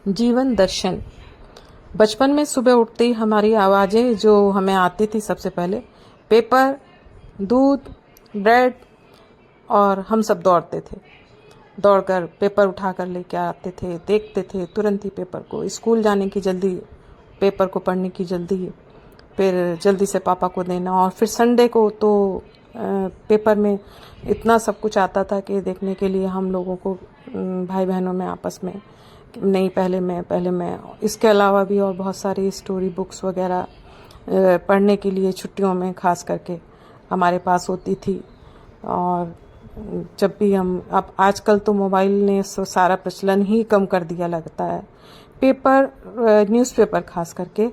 जीवन दर्शन। बचपन में सुबह उठते ही हमारी आवाज़ें जो हमें आती थी सबसे पहले पेपर, दूध, ब्रेड, और हम सब दौड़ते थे। दौड़कर पेपर उठाकर लेके आते थे, देखते थे तुरंत ही पेपर को, स्कूल जाने की जल्दी, पेपर को पढ़ने की जल्दी, फिर जल्दी से पापा को देना। और फिर संडे को तो पेपर में इतना सब कुछ आता था कि देखने के लिए हम लोगों को, भाई बहनों में आपस में, नहीं पहले मैं इसके अलावा भी और बहुत सारी स्टोरी बुक्स वगैरह पढ़ने के लिए छुट्टियों में खास करके हमारे पास होती थी। और जब भी हम, अब आजकल तो मोबाइल ने सारा प्रचलन ही कम कर दिया लगता है। पेपर, न्यूज़पेपर खास करके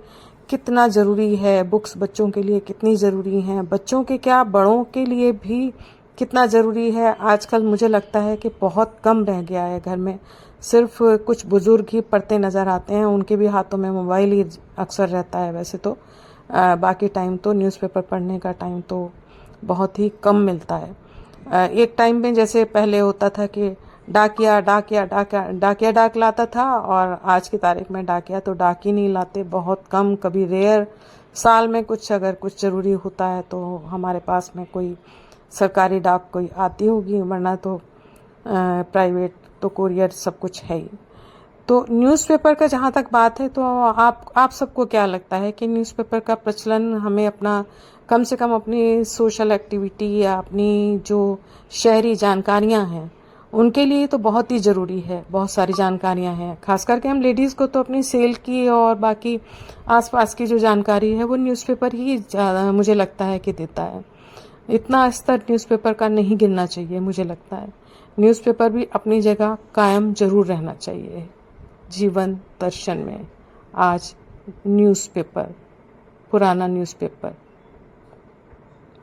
कितना ज़रूरी है, बुक्स बच्चों के लिए कितनी ज़रूरी हैं, बच्चों के क्या बड़ों के लिए भी कितना ज़रूरी है। आजकल मुझे लगता है कि बहुत कम रह गया है घर में, सिर्फ कुछ बुज़ुर्ग ही पढ़ते नज़र आते हैं, उनके भी हाथों में मोबाइल ही अक्सर रहता है। वैसे तो बाकी टाइम तो न्यूज़पेपर पढ़ने का टाइम तो बहुत ही कम मिलता है। एक टाइम में जैसे पहले होता था कि डाकिया डाक लाता था, और आज की तारीख में डाकिया तो डाक ही नहीं लाते, बहुत कम, कभी रेयर, साल में कुछ अगर कुछ ज़रूरी होता है तो हमारे पास में कोई सरकारी डाक कोई आती होगी, वरना तो प्राइवेट तो कुरियर सब कुछ है ही। तो न्यूज़पेपर का जहाँ तक बात है, तो आप सबको क्या लगता है कि न्यूज़पेपर का प्रचलन हमें अपना, कम से कम अपनी सोशल एक्टिविटी या अपनी जो शहरी जानकारियाँ हैं उनके लिए तो बहुत ही ज़रूरी है। बहुत सारी जानकारियाँ हैं, खास करके हम लेडीज़ को तो अपनी सेल की और बाकी आसपास की जो जानकारी है वो न्यूज़पेपर ही मुझे लगता है कि देता है। इतना स्तर न्यूज़पेपर का नहीं गिनना चाहिए, मुझे लगता है न्यूज़पेपर भी अपनी जगह कायम जरूर रहना चाहिए। जीवन दर्शन में आज न्यूज़पेपर, पुराना न्यूज़पेपर